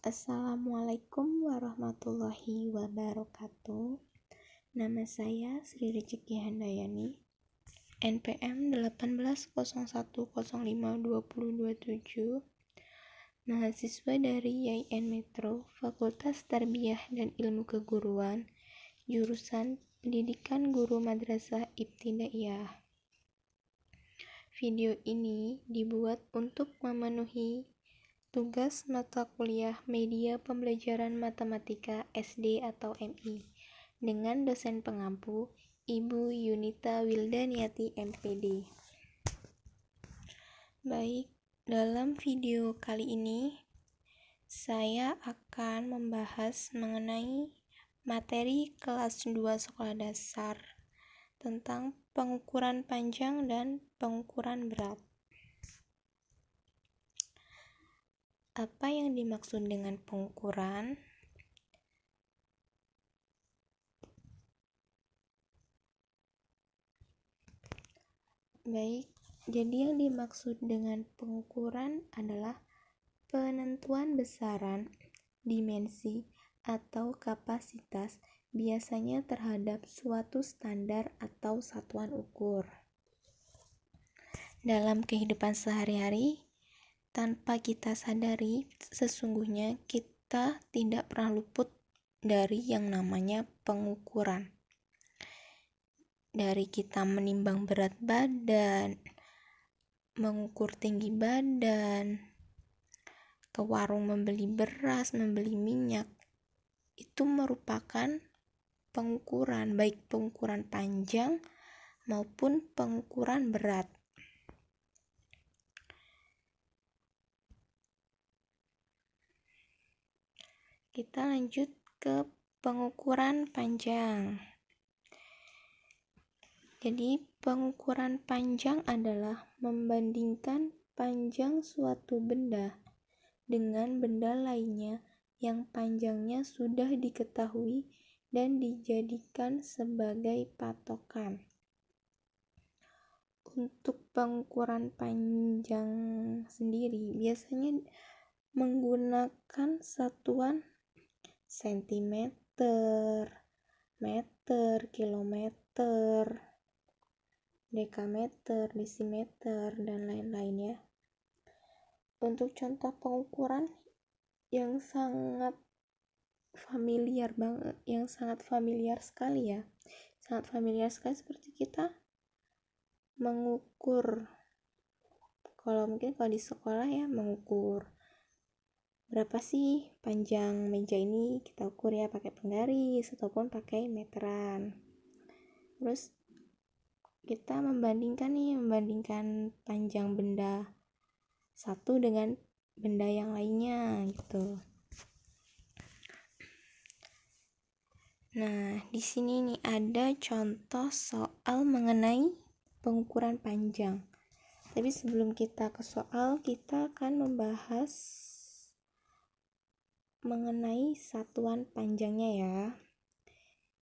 Assalamualaikum warahmatullahi wabarakatuh. Nama saya Sri Rezeki Handayani, NPM 1801052027, mahasiswa dari YIN Metro, Fakultas Tarbiyah dan Ilmu Keguruan, jurusan Pendidikan Guru Madrasah Ibtidaiyah. Video ini dibuat untuk memenuhi tugas mata kuliah Media Pembelajaran Matematika SD atau MI dengan dosen pengampu Ibu Yunita Wildaniati MPD. Baik, dalam video kali ini saya akan membahas mengenai materi kelas 2 sekolah dasar tentang pengukuran panjang dan pengukuran berat. Apa yang dimaksud dengan pengukuran? Baik, jadi yang dimaksud dengan pengukuran adalah penentuan besaran, dimensi, atau kapasitas biasanya terhadap suatu standar atau satuan ukur. Dalam kehidupan sehari-hari, tanpa kita sadari, sesungguhnya kita tidak pernah luput dari yang namanya pengukuran. Dari kita menimbang berat badan, mengukur tinggi badan, ke warung membeli beras, membeli minyak, itu merupakan pengukuran, baik pengukuran panjang maupun pengukuran berat. Kita lanjut ke pengukuran panjang. Jadi, pengukuran panjang adalah membandingkan panjang suatu benda dengan benda lainnya yang panjangnya sudah diketahui dan dijadikan sebagai patokan. Untuk pengukuran panjang sendiri biasanya menggunakan satuan sentimeter, meter, kilometer, dekameter, desimeter, dan lain-lain ya. Untuk contoh pengukuran yang sangat familiar sekali ya. Sangat familiar sekali seperti kita mengukur, kalau di sekolah ya, mengukur berapa sih panjang meja ini, kita ukur ya pakai penggaris ataupun pakai meteran. Terus kita membandingkan panjang benda satu dengan benda yang lainnya gitu. Nah, di sini nih ada contoh soal mengenai pengukuran panjang. Tapi sebelum kita ke soal, kita akan membahas mengenai satuan panjangnya ya.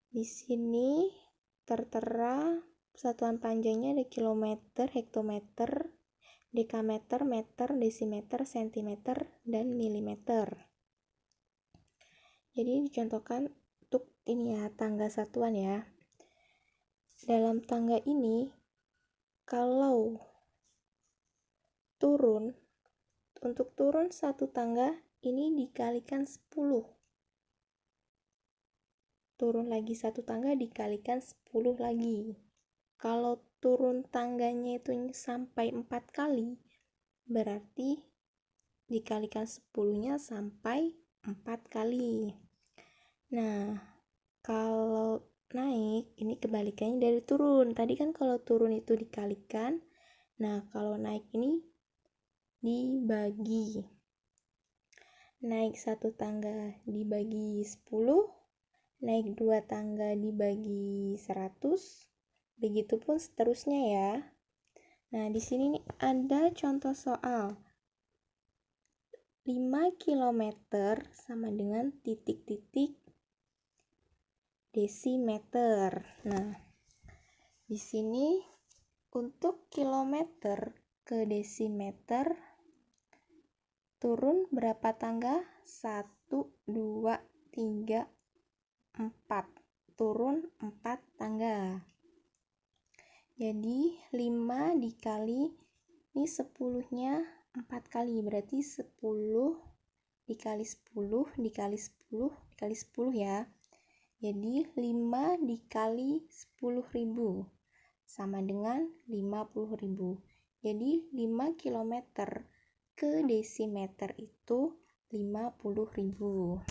Di sini tertera satuan panjangnya ada kilometer, hektometer, dekameter, meter, desimeter, sentimeter, dan milimeter. Jadi dicontohkan untuk ini ya, tangga satuan ya. Dalam tangga ini, kalau untuk turun satu tangga ini dikalikan 10. Turun lagi satu tangga dikalikan 10 lagi. Kalau turun tangganya itu sampai 4 kali, berarti dikalikan 10-nya sampai 4 kali. Nah, kalau naik, ini kebalikannya dari turun. Tadi kan kalau turun itu dikalikan, nah kalau naik ini dibagi. Naik satu tangga dibagi 10, naik 2 tangga dibagi 100, begitupun seterusnya ya. Nah, di sini nih ada contoh soal. 5 km sama dengan titik-titik desimeter. Nah, di sini untuk kilometer ke desimeter turun berapa tangga? 1, 2, 3, 4. Turun 4 tangga. Jadi 5 dikali, ini 10-nya 4 kali, berarti 10 dikali 10 dikali 10 dikali 10 ya. Jadi 5 dikali 10.000 sama dengan 50.000. Jadi 5 km ke desimeter itu 50.000.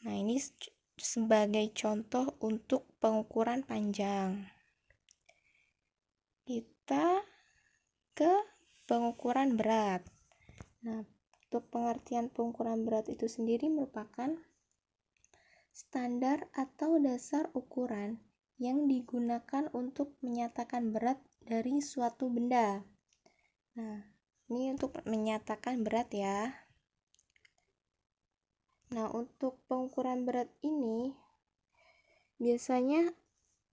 Nah, ini sebagai contoh untuk pengukuran panjang. Kita ke pengukuran berat. Nah, untuk pengertian pengukuran berat itu sendiri merupakan standar atau dasar ukuran yang digunakan untuk menyatakan berat dari suatu benda. Nah, ini untuk menyatakan berat ya. Nah, untuk pengukuran berat ini biasanya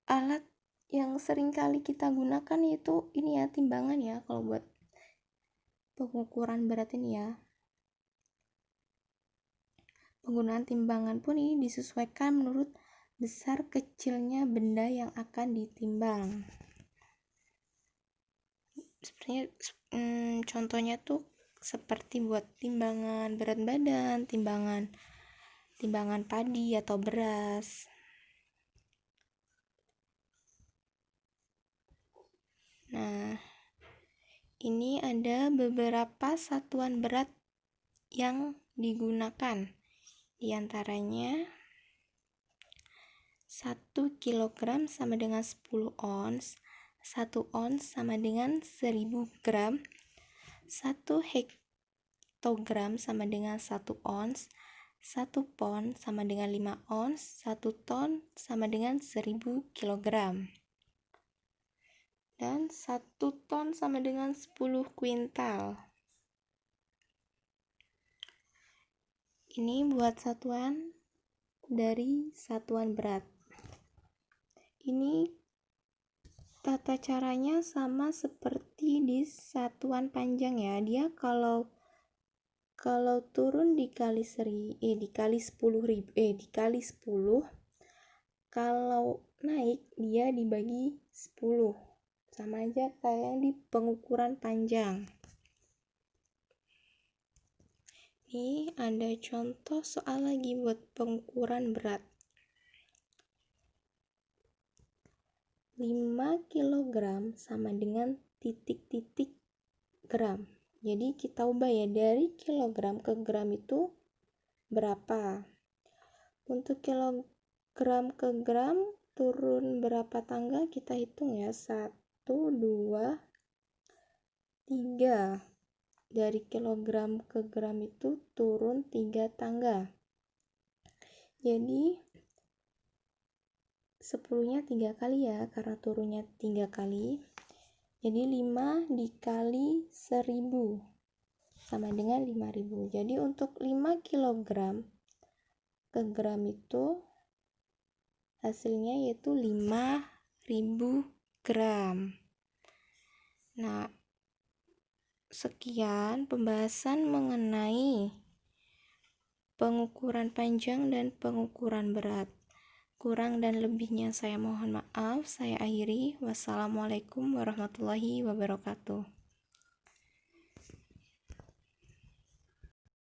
alat yang sering kali kita gunakan itu ini ya, timbangan ya, kalau buat pengukuran berat ini ya. Penggunaan timbangan pun ini disesuaikan menurut besar kecilnya benda yang akan ditimbang. Sebenarnya contohnya tuh seperti buat timbangan berat badan, timbangan padi atau beras. Nah, ini ada beberapa satuan berat yang digunakan. Di antaranya 1 kg sama dengan 10 ons, 1 ons sama dengan 1000 gram, 1 hektogram sama dengan 1 ons, 1 pon sama dengan 5 ons, 1 ton sama dengan 1000 kilogram, dan 1 ton sama dengan 10 kuintal. Ini buat satuan dari satuan berat. Ini tata caranya sama seperti di satuan panjang ya. Dia kalau turun dikali 10, kalau naik dia dibagi 10. Sama aja kayak yang di pengukuran panjang. Ini ada contoh soal lagi buat pengukuran berat. 5 kg sama dengan titik-titik gram. Jadi kita ubah ya, dari kilogram ke gram itu berapa. Untuk kilogram ke gram turun berapa tangga, kita hitung ya. 1, 2, 3. Dari kilogram ke gram itu turun 3 tangga. Jadi 10-nya 3 kali ya, karena turunnya 3 kali. Jadi 5 dikali 1000 sama dengan 5000. Jadi untuk 5 kg ke gram itu hasilnya yaitu 5000 gram. Nah, sekian pembahasan mengenai pengukuran panjang dan pengukuran berat. Kurang dan lebihnya saya mohon maaf. Saya akhiri. Wassalamualaikum warahmatullahi wabarakatuh.